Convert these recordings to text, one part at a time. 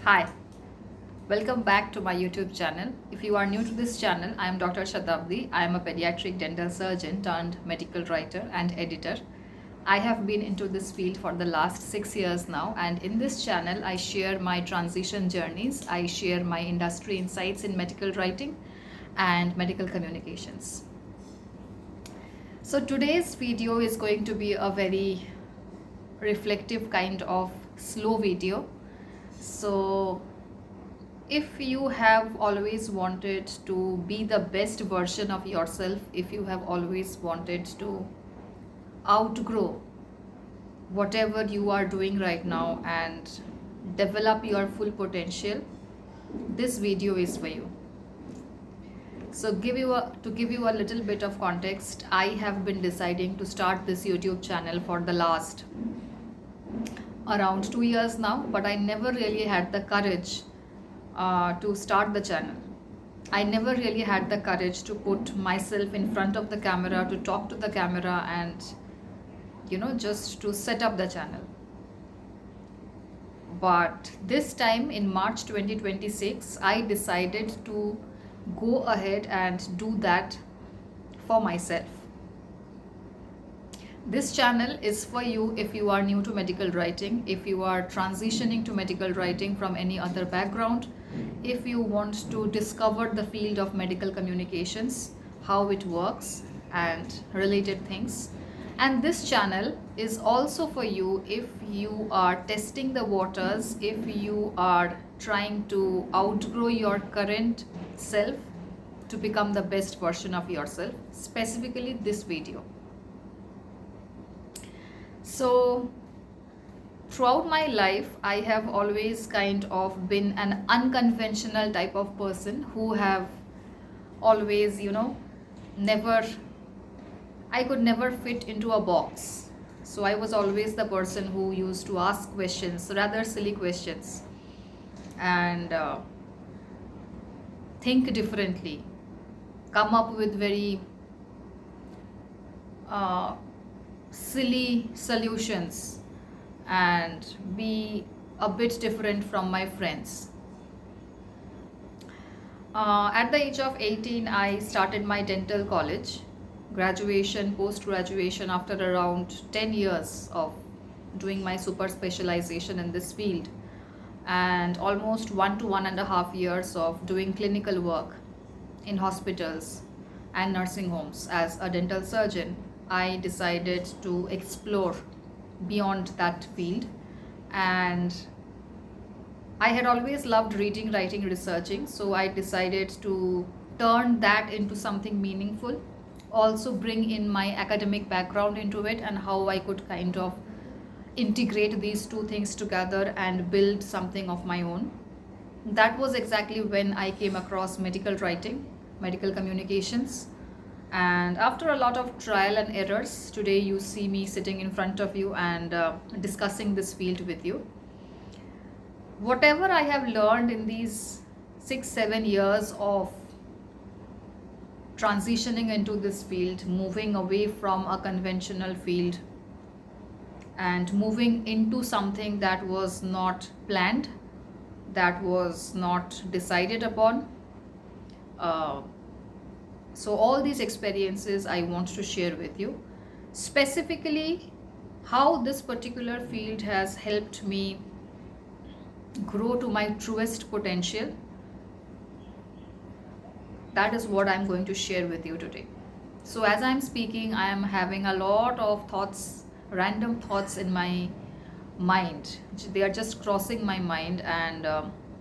Hi, welcome back to my YouTube channel. If you are new to this channel, I am Dr. Shatabdi. I am a pediatric dental surgeon turned medical writer and editor. I have been into this field for the last 6 years now, and in this channel, I share my transition journeys. I share my industry insights in medical writing and medical communications. So today's video is going to be a very reflective kind of slow video. So if you have always wanted to be the best version of yourself, if you have always wanted to outgrow whatever you are doing right now and develop your full potential, this video is for you. So to give you a little bit of context, I have been deciding to start this YouTube channel for the last around 2 years now, but I never really had the courage to start the channel. I never really had the courage to put myself in front of the camera, to talk to the camera, and just to set up the channel. But this time in March 2026, I decided to go ahead and do that for myself. This channel is for you if you are new to medical writing, if you are transitioning to medical writing from any other background, if you want to discover the field of medical communications, how it works, and related things. And this channel is also for you if you are testing the waters, if you are trying to outgrow your current self to become the best version of yourself, specifically this video. So throughout my life, I have always kind of been an unconventional type of person who have always, I could never fit into a box. So I was always the person who used to ask questions, rather silly questions, and think differently, come up with very silly solutions, and be a bit different from my friends. At the age of 18, I started my dental college, graduation, post-graduation, after around 10 years of doing my super specialization in this field, and almost 1 to 1.5 years of doing clinical work in hospitals and nursing homes as a dental surgeon. I decided to explore beyond that field, and I had always loved reading, writing, researching, so I decided to turn that into something meaningful, also bring in my academic background into it and how I could kind of integrate these two things together and build something of my own. That was exactly when I came across medical writing, medical communications. And after a lot of trial and errors, today you see me sitting in front of you and discussing this field with you. Whatever I have learned in these 6-7 years of transitioning into this field, moving away from a conventional field and moving into something that was not planned, that was not decided upon. So all these experiences I want to share with you, specifically how this particular field has helped me grow to my truest potential. That is what I'm going to share with you today. So as I'm speaking, I am having a lot of thoughts, random thoughts in my mind. They are just crossing my mind, and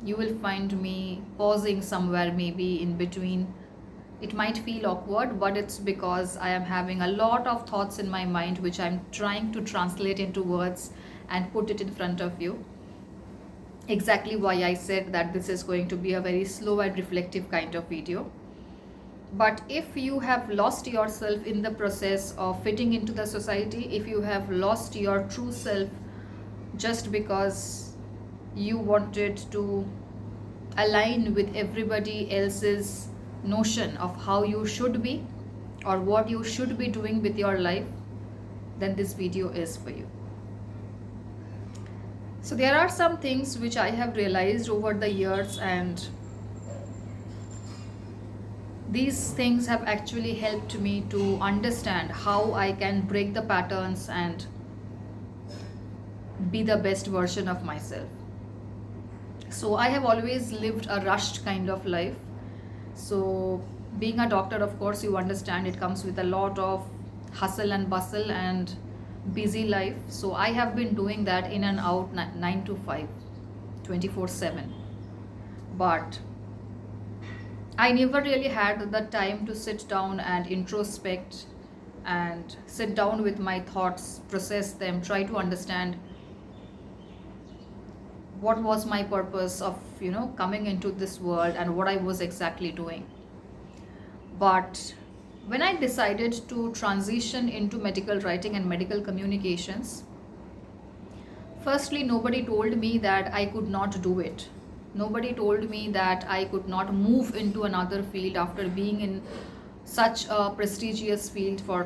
you will find me pausing somewhere, maybe in between. It might feel awkward, but it's because I am having a lot of thoughts in my mind which I'm trying to translate into words and put it in front of you. Exactly why I said that this is going to be a very slow and reflective kind of video. But if you have lost yourself in the process of fitting into the society, if you have lost your true self just because you wanted to align with everybody else's notion of how you should be or what you should be doing with your life, then this video is for you. So there are some things which I have realized over the years, and these things have actually helped me to understand how I can break the patterns and be the best version of myself. So I have always lived a rushed kind of life. So being a doctor, of course, you understand it comes with a lot of hustle and bustle and busy life. So I have been doing that in and out, 9 to 5, 24/7. But I never really had the time to sit down and introspect and sit down with my thoughts, process them, try to understand what was my purpose of, coming into this world and what I was exactly doing. But when I decided to transition into medical writing and medical communications, firstly, nobody told me that I could not do it. Nobody told me that I could not move into another field after being in such a prestigious field for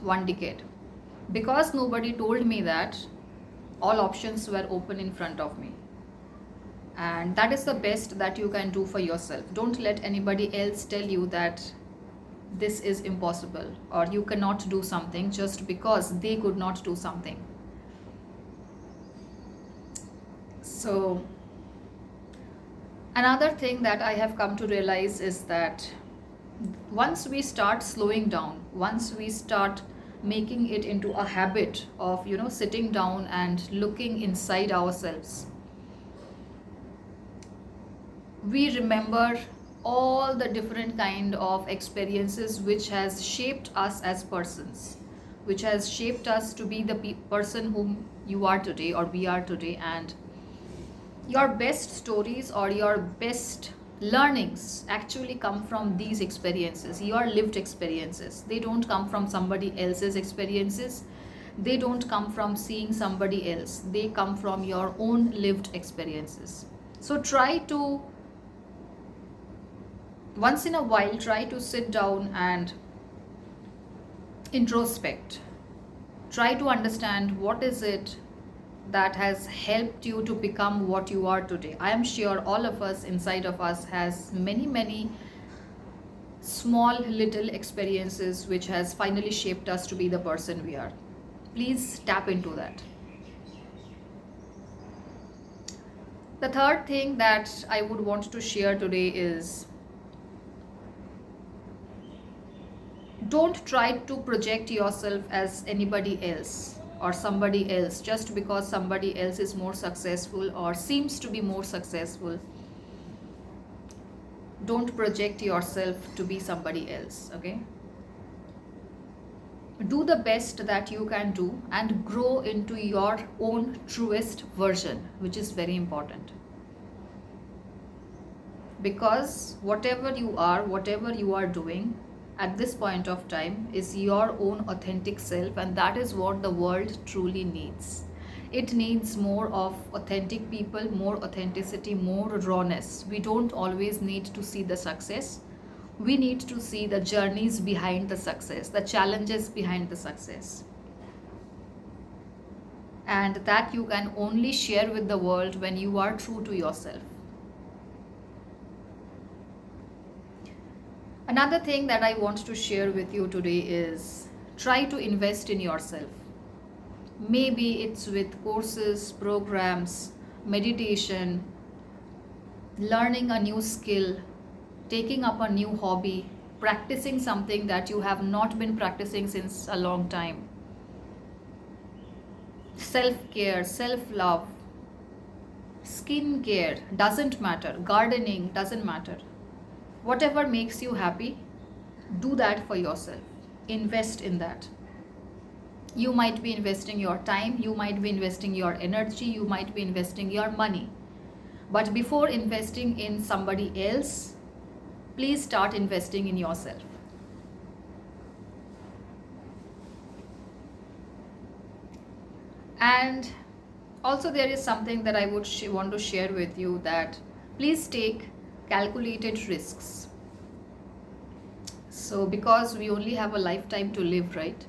1 decade. Because nobody told me that, all options were open in front of me. And that is the best that you can do for yourself. Don't let anybody else tell you that this is impossible or you cannot do something just because they could not do something. So another thing that I have come to realize is that once we start slowing down, once we start making it into a habit of, sitting down and looking inside ourselves, we remember all the different kind of experiences which has shaped us as persons, which has shaped us to be the person whom you are today or we are today. And your best stories or your best learnings actually come from these experiences, your lived experiences. They don't come from somebody else's experiences. They don't come from seeing somebody else. They come from your own lived experiences. So try to, once in a while, try to sit down and introspect. Try to understand what is it that has helped you to become what you are today. I am sure all of us inside of us has many small little experiences which has finally shaped us to be the person we are. Please tap into that. The third thing that I would want to share today is, don't try to project yourself as anybody else or somebody else just because somebody else is more successful or seems to be more successful. Don't project yourself to be somebody else, okay? Do the best that you can do and grow into your own truest version, which is very important. Because whatever you are doing at this point of time is your own authentic self, and that is what the world truly needs. It needs more of authentic people, more authenticity, more rawness. We don't always need to see the success. We need to see the journeys behind the success, the challenges behind the success. And that you can only share with the world when you are true to yourself. Another thing that I want to share with you today is, try to invest in yourself. Maybe it's with courses, programs, meditation, learning a new skill, taking up a new hobby, practicing something that you have not been practicing since a long time. Self-care, self-love, skin care, doesn't matter. Gardening, doesn't matter. Whatever makes you happy, do that for yourself. Invest in that. You might be investing your time, you might be investing your energy, you might be investing your money. But before investing in somebody else, please start investing in yourself. And also there is something that I would want to share with you, that please take calculated risks. So because we only have a lifetime to live, right?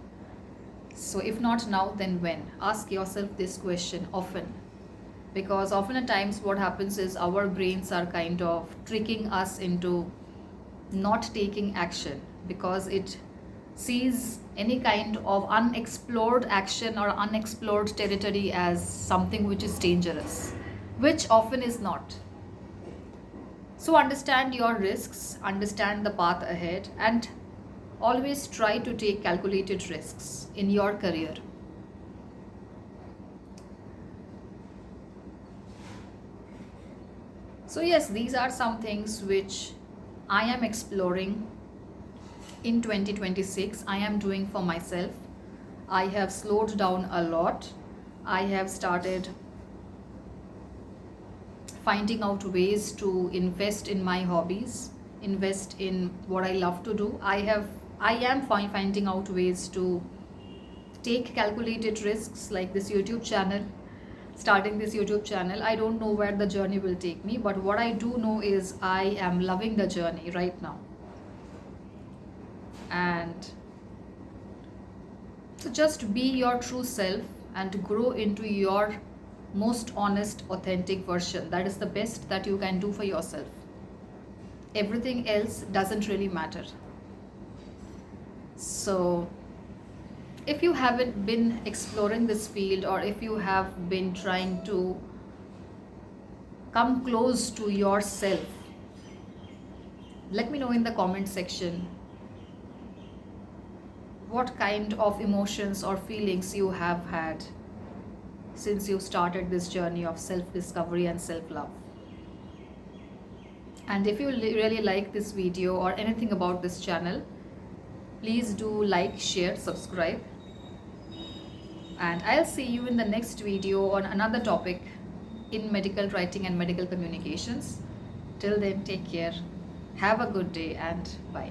So if not now, then when? Ask yourself this question often. because often at times what happens is our brains are kind of tricking us into not taking action because it sees any kind of unexplored action or unexplored territory as something which is dangerous, which often is not. So understand your risks, understand the path ahead, and always try to take calculated risks in your career. So, yes, these are some things which I am exploring in 2026. I am doing for myself. I have slowed down a lot. I have started finding out ways to invest in my hobbies, invest in what I love to do. I am finding out ways to take calculated risks like this YouTube channel. Starting this YouTube channel, I don't know where the journey will take me, but what I do know is I am loving the journey right now. And so just be your true self and grow into your most honest, authentic version. That is the best that you can do for yourself. Everything else doesn't really matter. So if you haven't been exploring this field, or if you have been trying to come close to yourself, let me know in the comment section what kind of emotions or feelings you have had since you started this journey of self-discovery and self-love. And if you really like this video or anything about this channel, please do like, share, subscribe. And I'll see you in the next video on another topic in medical writing and medical communications. Till then, take care. Have a good day and bye.